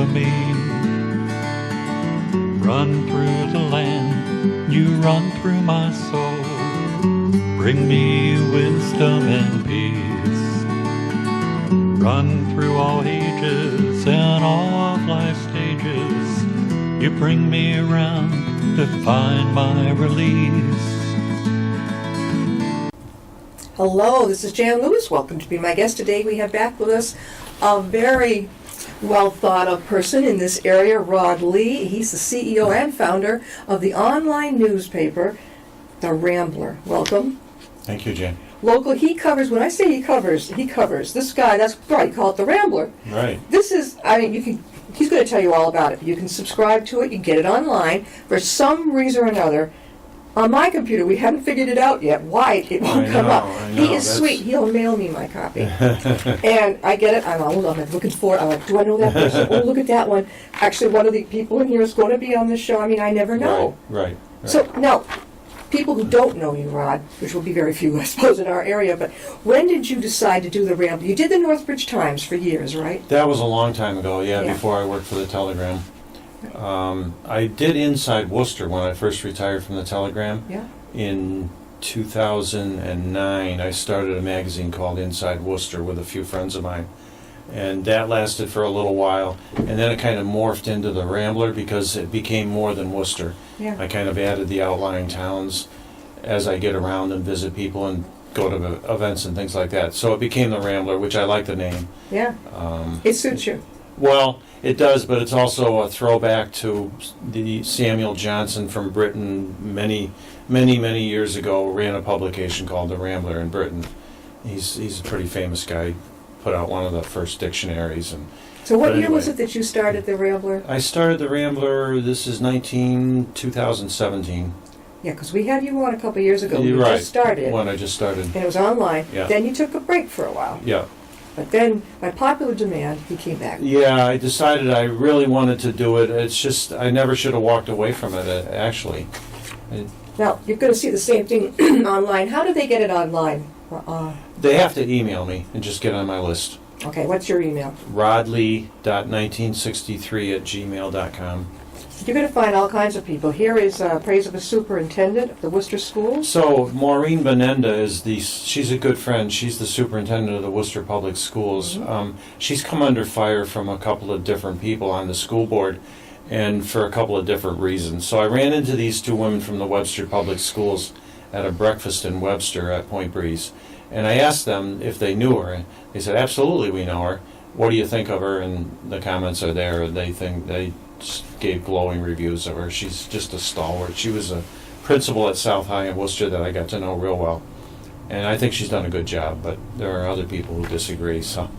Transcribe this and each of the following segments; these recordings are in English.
for me. Run through the land, you run through my soul. Bring me wisdom and peace. Run through all ages and all of life's stages. You bring me around to find my release. Hello, this is Jan Lewis. Welcome to be my guest. Today we have back with us a very well thought of person in this area, Rod Lee. He's the CEO and founder of the online newspaper, The Rambler. Welcome. Thank you, Jan. Local, he covers, when I say he covers. This guy, that's right, call it The Rambler. Right. This is, he's going to tell you all about it. You can subscribe to it, you can get it online. For some reason or another, on my computer, we haven't figured it out yet why it won't come up. He is sweet. He'll mail me my copy. And I get it. I'm looking for it. I'm like, do I know that person? Oh, look at that one. Actually, one of the people in here is going to be on the show. I never know. Right. So, now, people who don't know you, Rod, which will be very few, I suppose, in our area, but when did you decide to do the Rambler? You did the Northbridge Times for years, right? That was a long time ago, before I worked for the Telegram. I did Inside Worcester when I first retired from the Telegram. Yeah. In 2009, I started a magazine called Inside Worcester with a few friends of mine. And that lasted for a little while. And then it kind of morphed into the Rambler because it became more than Worcester. Yeah. I kind of added the outlying towns as I get around and visit people and go to events and things like that. So it became the Rambler, which I like the name. Yeah. It suits you. Well, it does, but it's also a throwback to the Samuel Johnson from Britain many years ago ran a publication called The Rambler in Britain. He's a pretty famous guy. Put out one of the first dictionaries. So what year was it that you started the Rambler? I started the Rambler, this is 2017. Yeah, because we had you on a couple of years ago. You're you right. just started. When I just started. And it was online. Yeah. Then you took a break for a while. Yeah. But then, by popular demand, you came back. Yeah, I decided I really wanted to do it. It's just, I never should have walked away from it, actually. Now, you're going to see the same thing online. How do they get it online? They have to email me and just get on my list. Okay, what's your email? rodlee.1963@gmail.com. You're going to find all kinds of people. Here is praise of a superintendent of the Worcester Schools. So Maureen Benenda she's a good friend. She's the superintendent of the Worcester Public Schools. Mm-hmm. She's come under fire from a couple of different people on the school board and for a couple of different reasons. So I ran into these two women from the Webster Public Schools at a breakfast in Webster at Point Breeze. And I asked them if they knew her. They said, absolutely, we know her. What do you think of her? And the comments are there. They just gave glowing reviews of her. She's just a stalwart. She was a principal at South High in Worcester that I got to know real well. And I think she's done a good job, but there are other people who disagree. So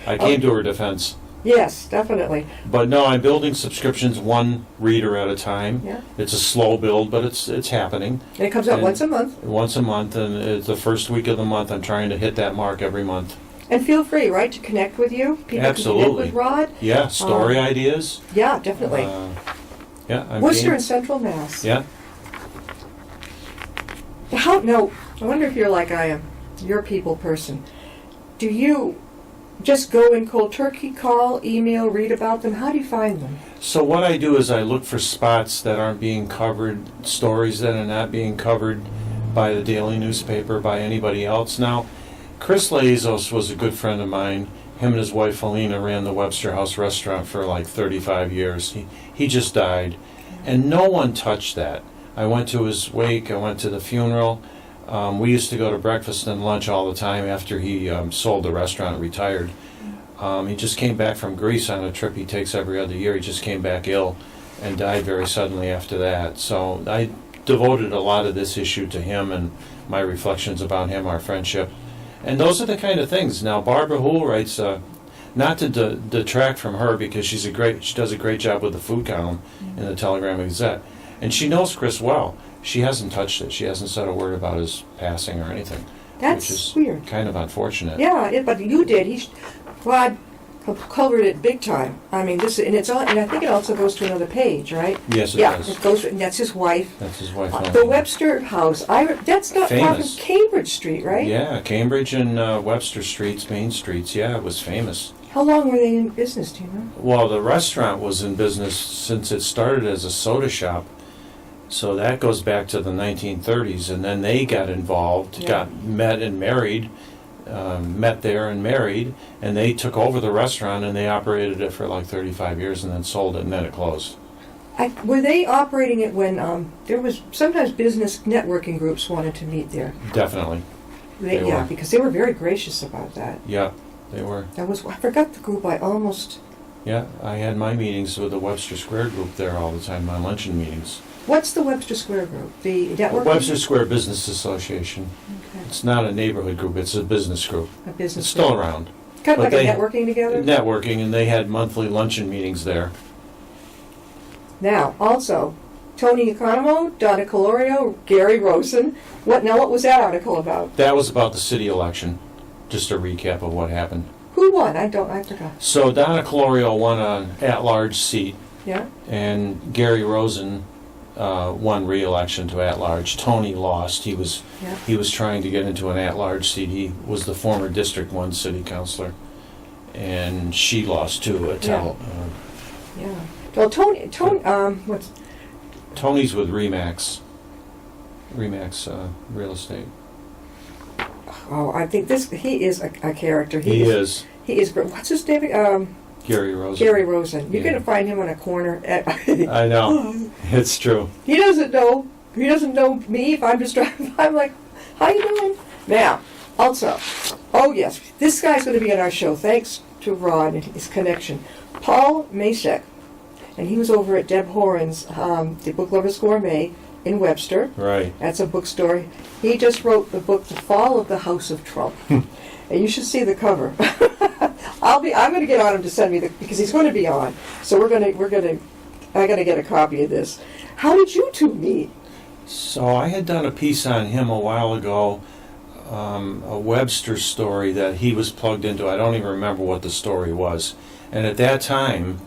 I came to her defense. Yes, definitely. But no, I'm building subscriptions one reader at a time. Yeah. It's a slow build, but it's happening. And it comes out once a month? Once a month, and it's the first week of the month. I'm trying to hit that mark every month. And feel free, right, to connect with you? People Absolutely. Can connect with Rod? Yeah, story ideas. Yeah, definitely. Worcester and Central Mass. Yeah. No, I wonder if you're like I am. You're a people person. Do you just go in cold turkey, call, email, read about them? How do you find them? So what I do is I look for spots that aren't being covered, stories that are not being covered by the daily newspaper, by anybody else. Now, Chris Lazos was a good friend of mine. Him and his wife Alina ran the Webster House restaurant for like 35 years. He just died, and no one touched that. I went to his wake. I went to the funeral. We used to go to breakfast and lunch all the time after he sold the restaurant and retired. He just came back from Greece on a trip he takes every other year. He just came back ill and died very suddenly after that. So I devoted a lot of this issue to him and my reflections about him, our friendship. And those are the kind of things. Now, Barbara Hoole writes, not to detract from her because she does a great job with the food column in the Telegram Gazette. And she knows Chris well. She hasn't touched it. She hasn't said a word about his passing or anything. That's which is weird. Kind of unfortunate. Yeah, but you did. Rod covered it big time. I mean, and I think it also goes to another page, right? Yes, it does. Yeah, it goes. And that's his wife. That's his wife. The Webster House. That's not far from Cambridge Street, right? Yeah, Cambridge and Webster Streets, main streets. Yeah, it was famous. How long were they in business, do you know? Well, the restaurant was in business since it started as a soda shop. So that goes back to the 1930s, and then they got involved, Yeah. got met and married, met there and married, and they took over the restaurant and they operated it for like 35 years and then sold it and then it closed. Were they operating it when there was sometimes business networking groups wanted to meet there? Definitely. They Yeah, were. because they were very gracious about that. Yeah, they were. I forgot the group. I almost. Yeah, I had my meetings with the Webster Square group there all the time, my luncheon meetings. What's the Webster Square group? The networking? Webster Square Business Association. Okay. It's not a neighborhood group, it's a business group. A business. It's still group. around. Kind of but like a they- networking together. Networking, and they had monthly luncheon meetings there. Now, also, Tony Economo, Donna Colorio, Gary Rosen. What was that article about? That was about the city election. Just a recap of what happened. Who won? I forgot. So Donna Colorio won an at-large seat, Yeah? and Gary Rosen won re-election to at-large. Tony lost. He was Yeah. trying to get into an at-large seat. He was the former District 1 city councilor, and she lost too. Yeah. Well, Tony, what's... Tony's with Remax Real Estate. Oh, I think he is a character. He is He is great. What's his name? Gary Rosen. Gary Rosen. You're Yeah. going to find him on a corner. I know. It's true. He doesn't know. He doesn't know me if I'm just driving. I'm like, how you doing? Now, also, oh yes, this guy's going to be on our show. Thanks to Rod and his connection. Paul Masek, and he was over at Deb Horan's, the Book Lovers Gourmet in Webster. Right. That's a bookstore. He just wrote the book, The Fall of the House of Trump. And you should see the cover. I'm going to get on him to send me because he's going to be on. So I got to get a copy of this. How did you two meet? So I had done a piece on him a while ago, a Webster story that he was plugged into. I don't even remember what the story was. And at that time,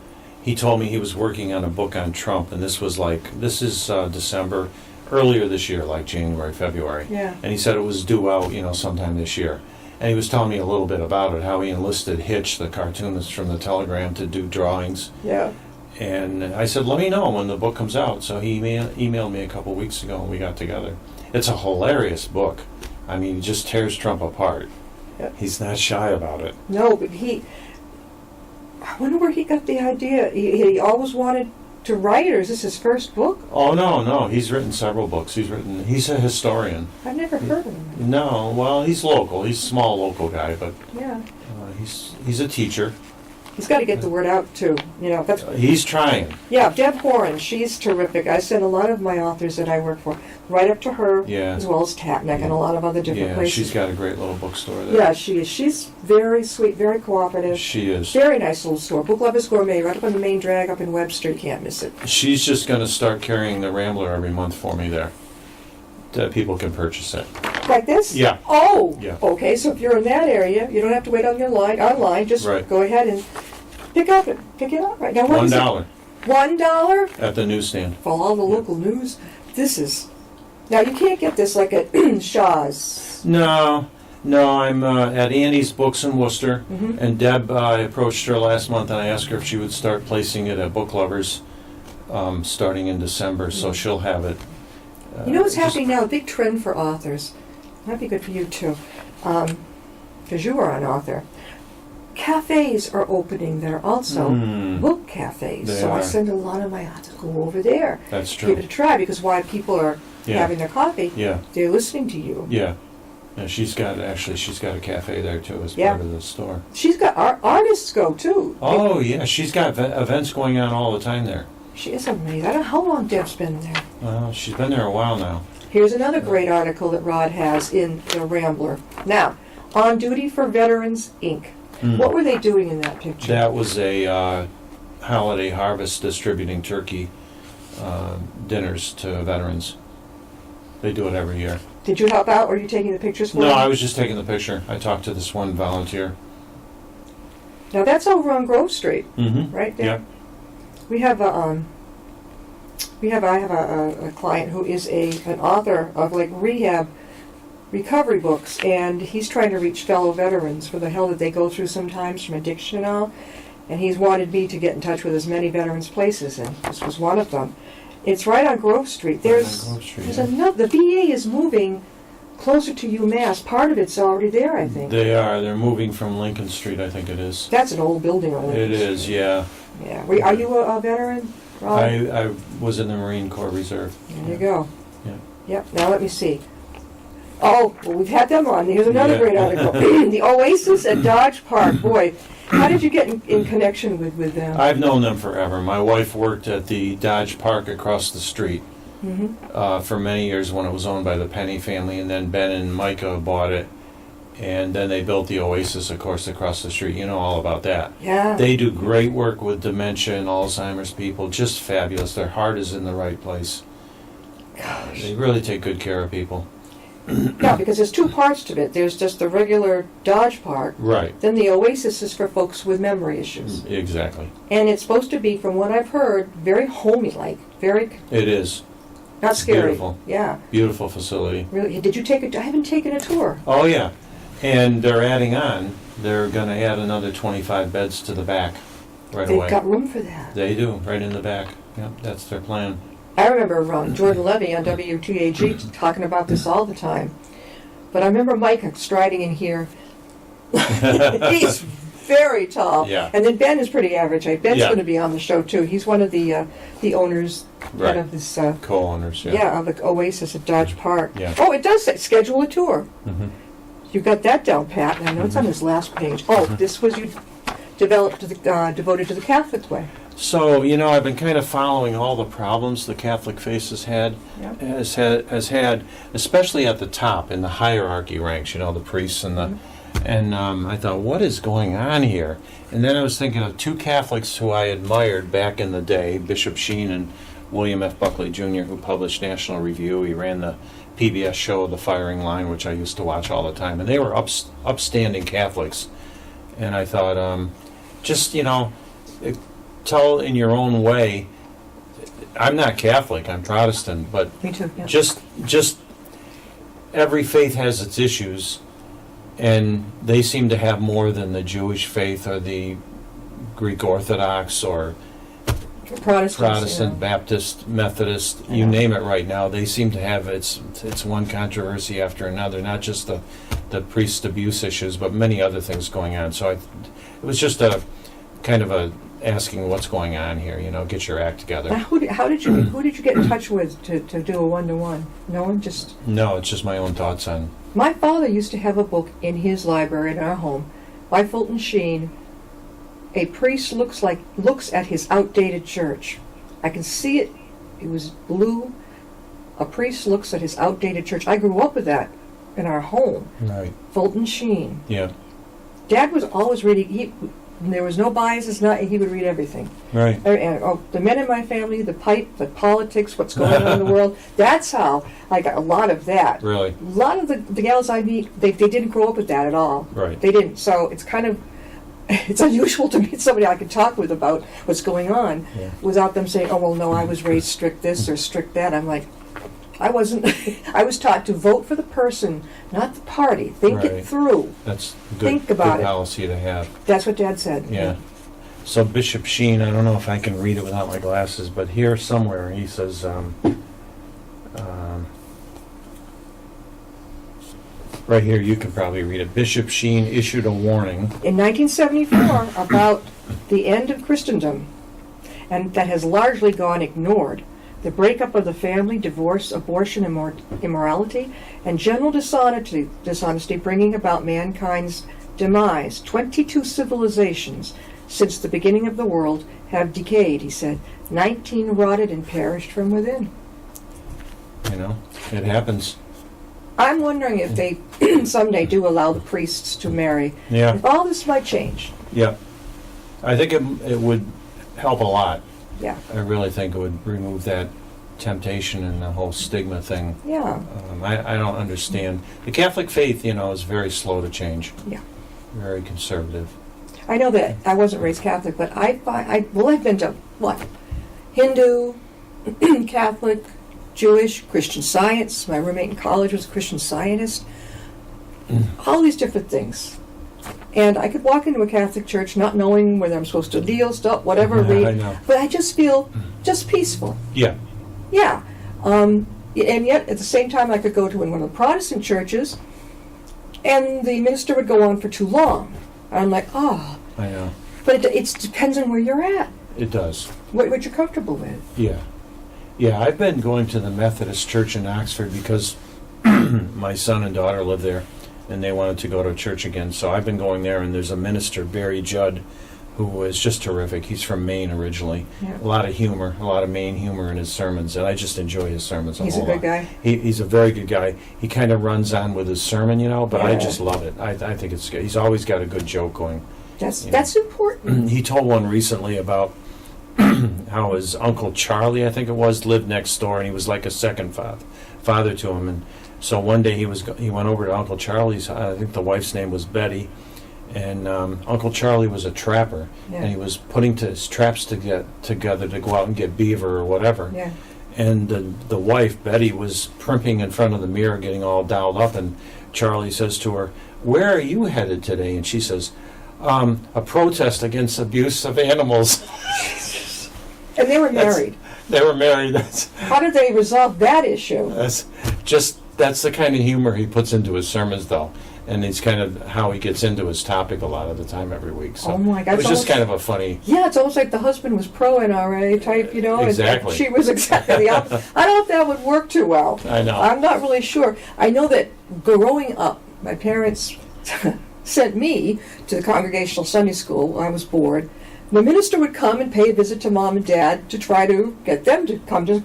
he told me he was working on a book on Trump, and this is December, earlier this year, like January, February. Yeah. And he said it was due out, sometime this year. And he was telling me a little bit about it, how he enlisted Hitch, the cartoonist from the Telegram, to do drawings. Yeah. And I said, let me know when the book comes out. So he emailed me a couple weeks ago, and we got together. It's a hilarious book. I mean, he just tears Trump apart. Yep. He's not shy about it. No, but I wonder where he got the idea. He always wanted to write, or is this his first book? Oh, no. He's written several books. He's a historian. I've never heard of him. No, well, he's local. He's a small local guy, but Yeah. he's a teacher. He's got to get the word out, too. That's... He's trying. Yeah, Deb Horan, she's terrific. I send a lot of my authors that I work for right up to her, Yeah. as well as Tapneck and a lot of other different Yeah, places. she's got a great little bookstore there. Yeah, she is. She's very sweet, very cooperative. She is. Very nice little store. Book Lovers Gourmet, right up on the main drag up in Webster. You can't miss it. She's just going to start carrying the Rambler every month for me there. That people can purchase it. Like this? Yeah. Oh! Yeah. Okay, so if you're in that area, you don't have to wait on your online. Just Right. go ahead and pick it up right now. What is it? $1 $1 at the newsstand. for all the local news. This is... Now, you can't get this like at Shaw's. No, I'm at Annie's Books in Worcester, Mhm. and Deb, I approached her last month and I asked her if she would start placing it at Book Lovers starting in December, so she'll have it. You know what's just- happening now? A big trend for authors. Might be good for you, too. Because you are an author. Cafes are opening there also. Book cafes. They So I are. send a lot of my article over there. That's Give it true. a try, because while people are Yeah. having their coffee, Yeah, they're listening to you. yeah. She's got a cafe there too as Yeah. part of the store. She's got artists go, too. Oh yeah, she's got events going on all the time there. She is amazing. I don't know how long Deb's been there. Well, she's been there a while now. Here's another great article that Rod has in The Rambler. Now, On Duty for Veterans, Inc. What were they doing in that picture? That was a holiday harvest distributing turkey dinners to veterans. They do it every year. Did you help out, or are you taking the pictures for No, them? I was just taking the picture. I talked to this one volunteer. Now, that's over on Grove Street, Mm-hmm. right there. Yeah. We have I have a client who is an author of like rehab recovery books, and he's trying to reach fellow veterans for the hell that they go through sometimes from addiction and all. And he's wanted me to get in touch with as many veterans places, and this was one of them. It's right on Grove Street. There's another. The VA is moving closer to UMass. Part of it's already there, I think. They are. They're moving from Lincoln Street, I think it is. That's an old building on Lincoln It is, Street. yeah. Yeah. Are you a veteran, Rod? I was in the Marine Corps Reserve. There you go. Yeah. Yep. Now let me see. Oh, well, we've had them on. Here's another great article. The Oasis at Dodge Park. Boy, how did you get in connection with them? I've known them forever. My wife worked at the Dodge Park across the street for many years when it was owned by the Penny family, and then Ben and Micah bought it, and then they built the Oasis, of course, across the street. You know all about that. Yeah. They do great work with dementia and Alzheimer's people. Just fabulous. Their heart is in the right place. Gosh. They really take good care of people. Yeah, because there's two parts to it. There's just the regular Dodge Park. Right. Then the Oasis is for folks with memory issues. Exactly. And it's supposed to be, from what I've heard, very homey-like. Very, It is. not scary. Beautiful. Yeah. Beautiful facility. Really. Did you take it? I haven't taken a tour. Oh, yeah. And they're adding on. They're going to add another 25 beds to the back right They've away. got room for that. They do, right in the back. Yep, that's their plan. I remember Jordan Levy on WTAG talking about this all the time. But I remember Mike striding in here. He's very tall. Yeah. And then Ben is pretty average. Ben's Yeah. going to be on the show, too. He's one of the owners Right. of this... Co-owners, yeah, of the Oasis at Dodge Park. Yeah. Oh, it does say schedule a tour. Mhm. You got that down, Pat. And I know it's on this last page. Oh, this was you devoted to the Catholic way. So, I've been kind of following all the problems the Catholic faith has had, especially at the top in the hierarchy ranks, the priests and the... And I thought, what is going on here? And then I was thinking of two Catholics who I admired back in the day, Bishop Sheen and William F. Buckley Jr., who published National Review. He ran the PBS show, The Firing Line, which I used to watch all the time. And they were upstanding Catholics. And I thought, tell in your own way. I'm not Catholic, I'm Protestant, but Me too, yeah. just every faith has its issues, and they seem to have more than the Jewish faith or the Greek Orthodox or Protestant, Baptist, Methodist, you name it right now. They seem to have it's one controversy after another, not just the priest abuse issues, but many other things going on. So it was just a kind of a asking what's going on here, get your act together. Now, who did you get in touch with to do a one-to-one? No one? No, it's just my own thoughts on... My father used to have a book in his library in our home by Fulton Sheen. A priest looks at his outdated church. I can see it. It was blue. A priest looks at his outdated church. I grew up with that in our home. Right. Fulton Sheen. Yeah. Dad was always reading. There was no biases. He would read everything. Right. And the men in my family, the politics, what's going on in the world. That's how I got a lot of that. Really? A lot of the gals I meet, they didn't grow up with that at all. Right. They didn't. So it's unusual to meet somebody I could talk with about what's going on without them saying, oh, well, no, I was raised strict this or strict that. I'm like, I wasn't. I was taught to vote for the person, not the party. Think it through. That's good. Think about good it. Policy to have. That's what Dad said. Yeah. So Bishop Sheen, I don't know if I can read it without my glasses, but here somewhere he says, right here you can probably read it. Bishop Sheen issued a warning. In 1974, about the end of Christendom, and that has largely gone ignored. The breakup of the family, divorce, abortion, immorality, and general dishonesty bringing about mankind's demise. 22 civilizations since the beginning of the world have decayed, he said. 19 rotted and perished from within. It happens. I'm wondering if they someday do allow the priests to marry. Yeah. If all this might change. Yeah. I think it would help a lot. Yeah. I really think it would remove that temptation and the whole stigma thing. Yeah. I don't understand. The Catholic faith, is very slow to change. Yeah. Very conservative. I know that I wasn't raised Catholic, but I've been to, Hindu, Catholic, Jewish, Christian Science. My roommate in college was a Christian Scientist. all these different things. And I could walk into a Catholic church not knowing whether I'm supposed to kneel, stop, whatever, read. I know. But I just feel just peaceful. Yeah. Yeah. And yet, at the same time, I could go to one of the Protestant churches, and the minister would go on for too long. And I'm like, oh. I know. But it depends on where you're at, It does. what you're comfortable with. Yeah. Yeah, I've been going to the Methodist Church in Oxford because my son and daughter live there, and they wanted to go to church again. So I've been going there, and there's a minister, Barry Judd, who is just terrific. He's from Maine originally. Yeah. A lot of humor, a lot of Maine humor in his sermons, and I just enjoy his sermons a He's whole a good lot. guy. He's a very good guy. He kind of runs on with his sermon, but I Yeah. just love it. I think it's good. He's always got a good joke going. That's important. He told one recently about how his Uncle Charlie, I think it was, lived next door, and he was like a second father to him. And so one day he went over to Uncle Charlie's. I think the wife's name was Betty, and Uncle Charlie was a trapper, Yeah. and he was putting his traps together to go out and get beaver or whatever. Yeah. And the wife, Betty, was primping in front of the mirror, getting all dolled up, and Charlie says to her, "Where are you headed today?" And she says, "A protest against abuse of animals." And they were married. They were married. How did they resolve that issue? That's the kind of humor he puts into his sermons, though. And it's kind of how he gets into his topic a lot of the time every week. So Oh my God, it was it's just almost- kind of a funny... Yeah, it's almost like the husband was pro-NRA type, Exactly. and she was exactly the opposite. I don't know if that would work too well. I know. I'm not really sure. I know that growing up, my parents sent me to the Congregational Sunday School when I was bored. The minister would come and pay a visit to Mom and Dad to try to get them to come to...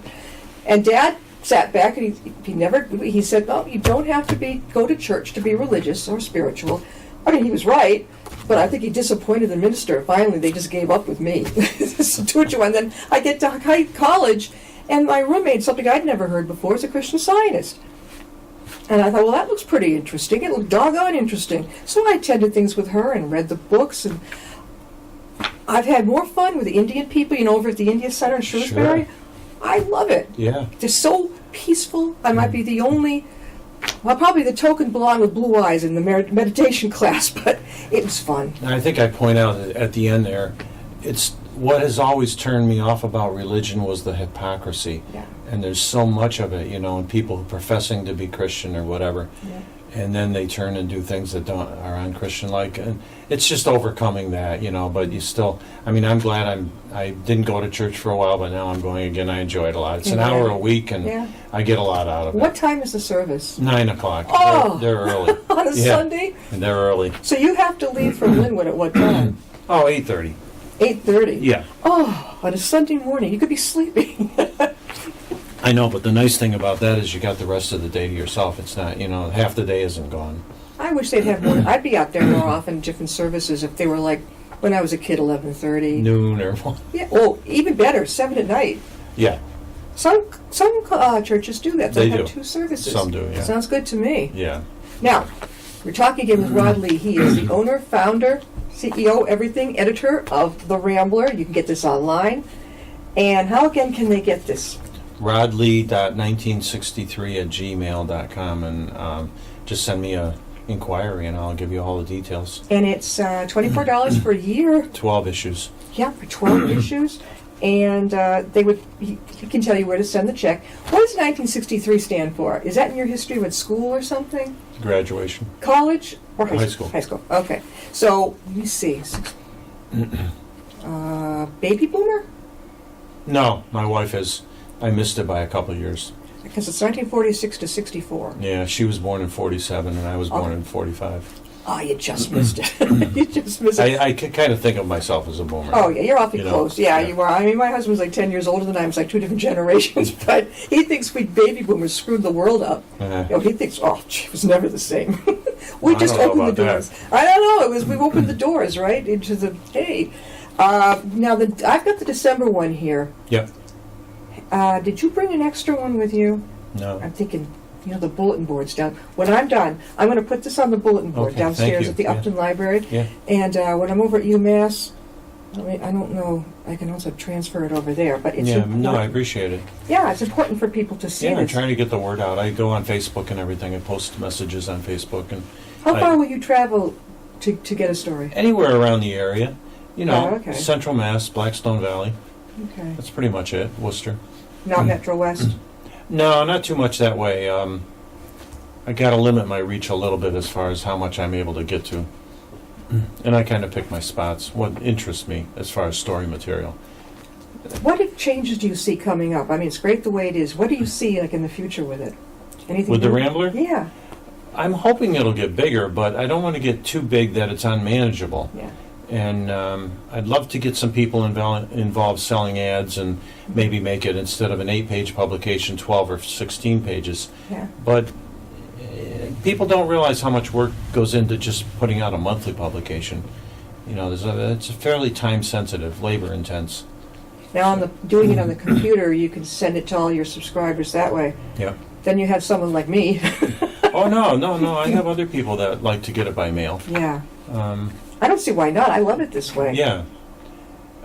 And Dad sat back and he said, "Oh, you don't have to go to church to be religious or spiritual." I mean, he was right, but I think he disappointed the minister. Finally, they just gave up with me. And then I get to college, and my roommate, something I'd never heard before, is a Christian Scientist. And I thought, well, that looks pretty interesting. It looked doggone interesting. So I attended things with her and read the books, and I've had more fun with the Indian people, over at the India Center in Shrewsbury. Sure. I love it. Yeah. They're so peaceful. I might be the only, probably the token blonde with blue eyes in the meditation class, but it was fun. And I think I point out at the end there, it's what has always turned me off about religion was the hypocrisy. Yeah. And there's so much of it, and people who professing to be Christian or whatever. Yeah. And then they turn and do things that are unchristian-like, and it's just overcoming that, But you still, I'm glad I didn't go to church for a while, but now I'm going again. I enjoy it a lot. It's an hour a week, and I get a lot out of it. What time is the service? 9 o'clock. Oh! They're early. On a Sunday? And they're early. So you have to leave from Linwood at what time? Oh, 8:30. 8:30? Yeah. Oh, on a Sunday morning. You could be sleeping. I know, but the nice thing about that is you got the rest of the day to yourself. It's not, half the day isn't gone. I wish they'd have more. I'd be out there more often, different services, if they were like, when I was a kid, 11:30. Noon or what? Yeah. Oh, even better, 7 at night. Yeah. Some churches do that. They They'll have do. 2 services. Some do, yeah. Sounds good to me. Yeah. Now, we're talking again with Rod Lee. He is the owner, founder, CEO, everything, editor of The Rambler. You can get this online. And how again can they get this? rodlee.1963@gmail.com, and just send me a inquiry and I'll give you all the details. And it's $24 for a year. 12 issues. Yeah, for 12 issues. And he can tell you where to send the check. What does 1963 stand for? Is that in your history with school or something? Graduation. College or High school. High school. Okay. So let me see. Baby boomer? No, my wife is. I missed it by a couple of years. Because it's 1946 to 64. Yeah, she was born in 47 and I was born in 45. Oh, you just missed it. You just missed it. I kind of think of myself as a boomer. Oh, yeah, you're awfully close. Yeah, yeah. you are. My husband's like 10 years older than I am. It's like 2 different generations. But he thinks we baby boomers screwed the world up. He thinks, it was never the same. We just opened the doors. I don't know. We've opened the doors, right, into the day. Now, I've got the December one here. Yep. Did you bring an extra one with you? No. I'm thinking, the bulletin board's down. When I'm done, I'm going to put this on the bulletin board Okay, downstairs thank at the you. Upton Library. Yeah. And when I'm over at UMass, I don't know, I can also transfer it over there. But it's important. No, I appreciate it. Yeah, it's important for people to see Yeah, I'm this. trying to get the word out. I go on Facebook and everything. I post messages on Facebook, and How far will you travel to get a story? Anywhere around the area. You know, Oh, okay. Central Mass, Blackstone Valley. Okay. That's pretty much it. Worcester. Not Metro West? No, not too much that way. I got to limit my reach a little bit as far as how much I'm able to get to. And I kind of pick my spots, what interests me as far as story material. What changes do you see coming up? I mean, it's great the way it is. What do you see like in the future with it? Anything With the new? Rambler? Yeah. I'm hoping it'll get bigger, but I don't want to get too big that it's unmanageable. Yeah. And I'd love to get some people involved selling ads and maybe make it, instead of an 8-page publication, 12 or 16 pages. Yeah. But people don't realize how much work goes into just putting out a monthly publication. You know, it's fairly time-sensitive, labor-intense. Now, doing it on the computer, you can send it to all your subscribers that way. Yeah. Then you have someone like me. Oh, no. I have other people that like to get it by mail. Yeah. I don't see why not. I love it this way. Yeah.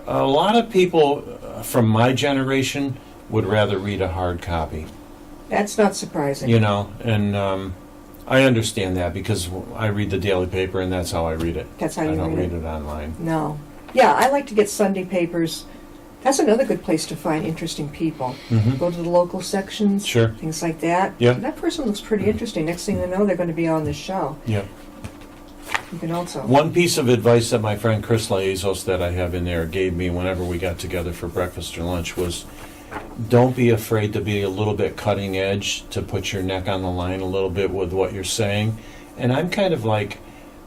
A lot of people from my generation would rather read a hard copy. That's not surprising. You know, and I understand that because I read the daily paper and that's how I read it. That's how you I don't read read it. it online. No. Yeah, I like to get Sunday papers. That's another good place to find interesting people. Mhm. Go to the local sections, Sure. things like that. Yeah. That person looks pretty interesting. Next thing you know, they're going to be on the show. Yeah. You can also. One piece of advice that my friend Chris Laezos that I have in there gave me whenever we got together for breakfast or lunch was, don't be afraid to be a little bit cutting edge, to put your neck on the line a little bit with what you're saying. And I'm kind of like,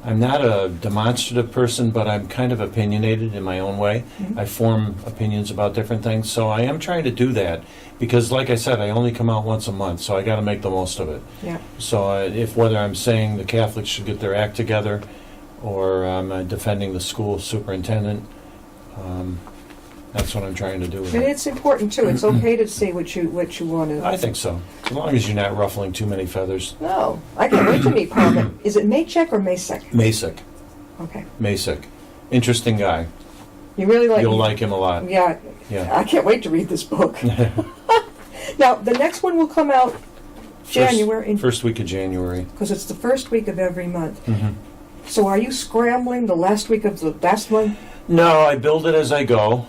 I'm not a demonstrative person, but I'm kind of opinionated in my own way. Mhm. I form opinions about different things, so I am trying to do that because, like I said, I only come out once a month, so I got to make the most of it. Yeah. So if whether I'm saying the Catholics should get their act together, or I'm defending the school superintendent, that's what I'm trying to do with And it. it's important too. It's okay to say what you want to. I think so, as long as you're not ruffling too many feathers. No, I can't wait to meet Paul. Is it Maychek or Masek? Masick, Okay. Masick, interesting guy. You really like. You'll like him a lot. Yeah. Yeah. I can't wait to read this book. Now the next one will come out January First week of January. because it's the first week of every month. Hmm. So are you scrambling the last week of the last month? No, I build it as I go.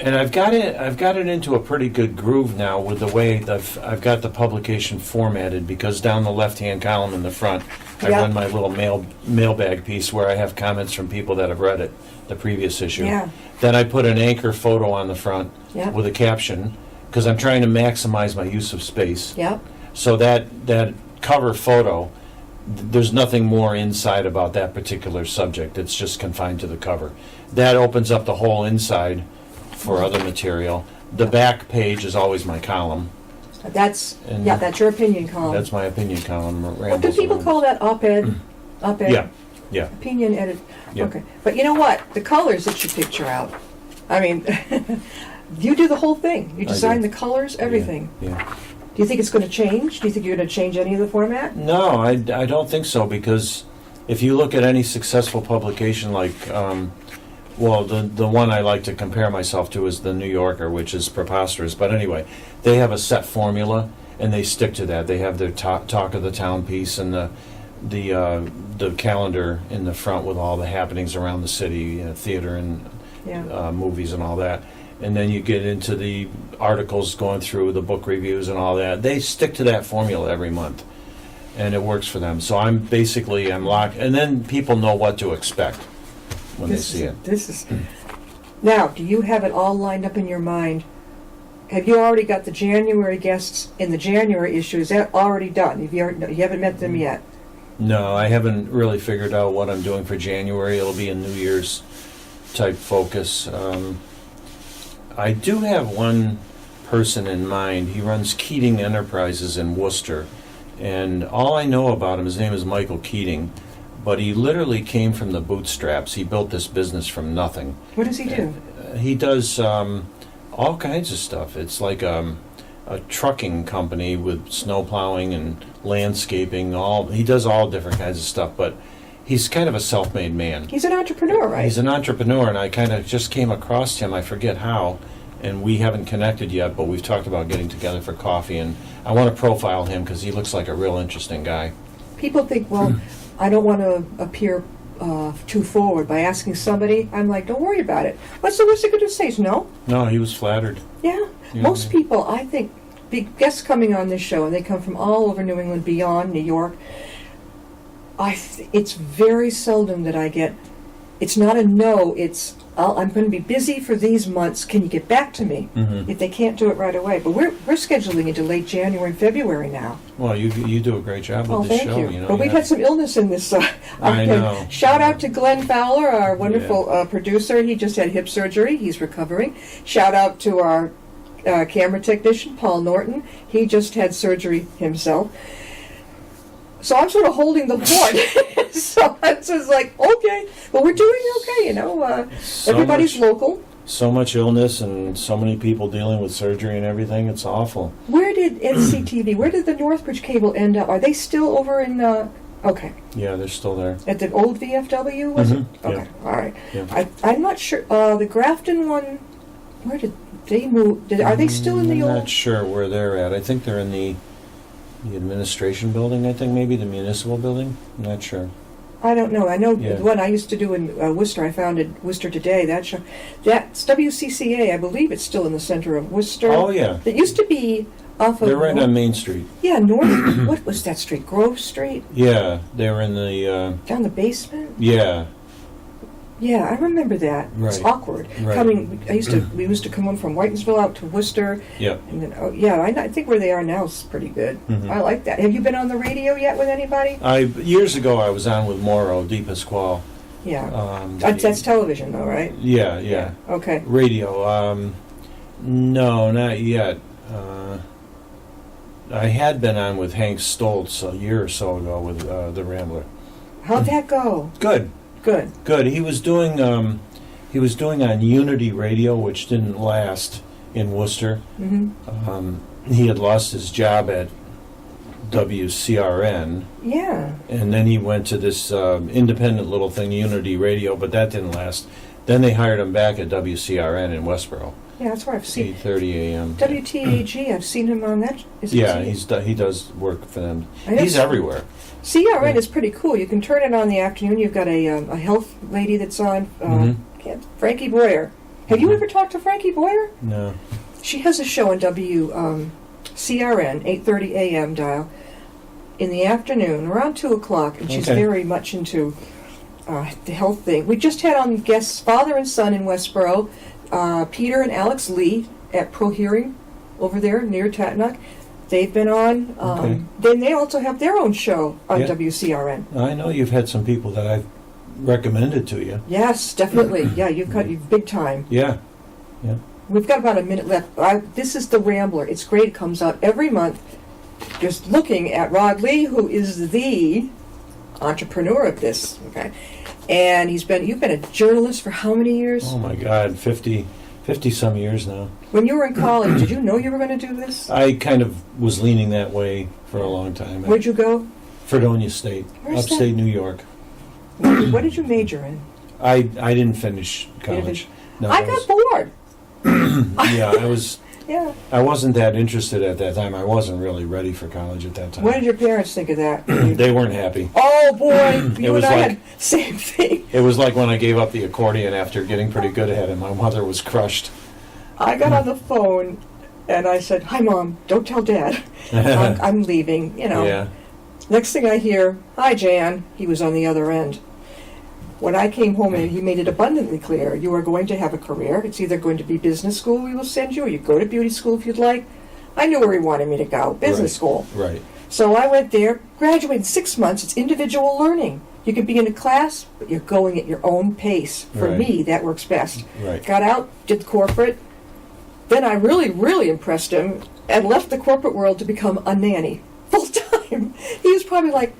And I've got it into a pretty good groove now with the way that I've got the publication formatted, because down the left-hand column in the front, I Yeah. run my little mailbag piece where I have comments from people that have read it, the previous issue. Yeah. Then I put an anchor photo on the front Yeah. with a caption, because I'm trying to maximize my use of space. Yep. So that cover photo, there's nothing more inside about that particular subject. It's just confined to the cover. That opens up the whole inside for other material. The back page is always my column. That's And that's your opinion column. That's my opinion column. What do rambles people around. call that? Op-ed? Op-ed? Yeah, yeah. Opinion edit. Yeah. Okay. But you know what? The colors that you picture out. I mean, you do the whole thing. You I design do. the colors, everything. Yeah. Do you think it's going to change? Do you think you're going to change any of the format? No, I don't think so, because if you look at any successful publication like, well, the one I like to compare myself to is the New Yorker, which is preposterous. But anyway, they have a set formula, and they stick to that. They have their talk of the town piece and the calendar in the front with all the happenings around the city, theater and Yeah. movies and all that. And then you get into the articles going through the book reviews and all that. They stick to that formula every month, and it works for them. So I'm locked, and then people know what to expect when they see it. This is. Now, do you have it all lined up in your mind? Have you already got the January guests in the January issue? Is that already done? You haven't met them yet. No, I haven't really figured out what I'm doing for January. It'll be a New Year's type focus. I do have one person in mind. He runs Keating Enterprises in Worcester, and all I know about him, his name is Michael Keating, but he literally came from the bootstraps. He built this business from nothing. What does he do? He does all kinds of stuff. It's like a trucking company with snow plowing and landscaping. He does all different kinds of stuff, but he's kind of a self-made man. He's an entrepreneur, right? He's an entrepreneur, and I kind of just came across him, I forget how, and we haven't connected yet, but we've talked about getting together for coffee, and I want to profile him because he looks like a real interesting guy. People think, well, I don't want to appear too forward by asking somebody. I'm like, don't worry about it. What's the worst they could do? Say is no. No, he was flattered. Yeah. Most people, I think, big guests coming on this show, and they come from all over New England, beyond New York. It's very seldom that I get. It's not a no. It's I'm going to be busy for these months. Can you get back to me? If they can't do it right away, but we're scheduling into late January and February now. Well, you do a great job with this show. Thank you. But we've had some illness in this. I know. Shout out to Glenn Fowler, our wonderful producer. He just had hip surgery. He's recovering. Shout out to our camera technician, Paul Norton. He just had surgery himself. So I'm sort of holding the fort. So it's just like, okay, but we're doing okay, you know. Everybody's local. So much illness and so many people dealing with surgery and everything. It's awful. Where did NCTV, where did the Northbridge cable end up? Are they still over in, okay. Yeah, they're still there. At the old VFW, was it? Okay, all right. Yeah. I'm not sure, the Grafton one, where did they move? Are they still in the I'm old? not sure where they're at. I think they're in the administration building, I think, maybe the municipal building. I'm not sure. I don't know. I know Yeah. the one I used to do in Worcester. I founded Worcester Today. That's WCCA. I believe it's still in the center of Worcester. Oh, yeah. It used to be off of. They're right on Main Street. Yeah, North. What was that street? Grove Street. Yeah, they were in the. Down the basement. Yeah. Yeah, I remember that. It's Right. awkward. Right. We used to come in from Whitensville out to Worcester. Yeah. And then, I think where they are now is pretty good. Mhm. I like that. Have you been on the radio yet with anybody? Years ago, I was on with Morrow Di Pasquale. Yeah. That's television, though, right? Yeah. Okay. Radio. No, not yet. I had been on with Hank Stoltz a year or so ago with The Rambler. How'd that go? Good. Good. He was doing on Unity Radio, which didn't last in Worcester. Mm-hmm. He had lost his job at WCRN, Yeah. and then he went to this independent little thing, Unity Radio, but that didn't last. Then they hired him back at WCRN in Westboro. Yeah, that's where I've seen 8:30 a.m. WTAG. I've seen him on that. Yeah, he does work for them. I know He's everywhere. CRN is pretty cool. You can turn it on in the afternoon. You've got a health lady that's on, Frankie Boyer. Have you ever talked to Frankie Boyer? No. She has a show on CRN, 8:30 a.m. dial, in the afternoon, around 2 o'clock, and she's very much into the health thing. We just had on guests, father and son in Westboro, Peter and Alex Lee at Pro Hearing over there near Tatanock. They've been on. Then they also have their own show on WCRN. I know you've had some people that I've recommended to you. Yes, definitely. Yeah, you've big time. Yeah. We've got about a minute left. This is The Rambler. It's great. It comes out every month. Just looking at Rod Lee, who is the entrepreneur of this. Okay, and you've been a journalist for how many years? Oh my God, 50 some years now. When you were in college, did you know you were going to do this? I kind of was leaning that way for a long time. Where'd you go? Fredonia State, Where's upstate New York. What did you major in? I didn't finish college. No, I got bored. Yeah, I was. Yeah. I wasn't that interested at that time. I wasn't really ready for college at that time. What did your parents think of that? They weren't happy. Oh boy, you was and I like- had same thing. It was like when I gave up the accordion after getting pretty good at it. My mother was crushed. I got on the phone and I said, "Hi, Mom. Don't tell Dad. I'm leaving." You know. Yeah. Next thing I hear, "Hi, Jan." He was on the other end. When I came home, and he made it abundantly clear, you are going to have a career. It's either going to be business school we will send you, or you go to beauty school if you'd like. I knew where he wanted me to go, business school. Right. So I went there, graduated in 6 months. It's individual learning. You can be in a class, but you're going at your own pace. For Right. me, that works best. Right. Got out, did corporate. Then I really, really impressed him and left the corporate world to become a nanny full time. He was probably like,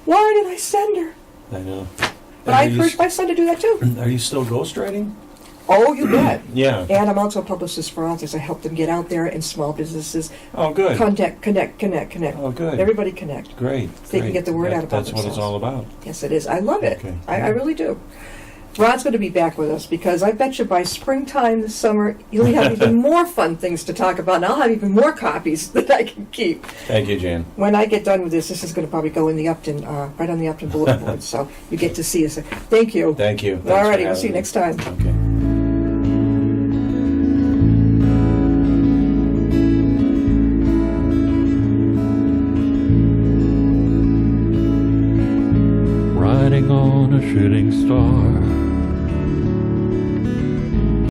"Why did I send her?" I know. But I encouraged my son to do that too. Are you still ghostwriting? Oh, you bet. Yeah. And I'm also a publicist for authors. I help them get out there in small businesses. Oh, good. Connect. Oh, good. Everybody connect. Great. They can great. get the word out about That's what it's themselves. all about. Yes, it is. I love it. Okay. I really do. Rod's going to be back with us because I bet you by springtime this summer you'll have even more fun things to talk about, and I'll have even more copies that I can keep. Thank you, Jan. When I get done with this is going to probably go in the Upton, right on the Upton bulletin board, so you get to see us. Thank you. Thank you. Thanks All for righty, we'll having see you me. next time. Okay. Riding on a shooting star,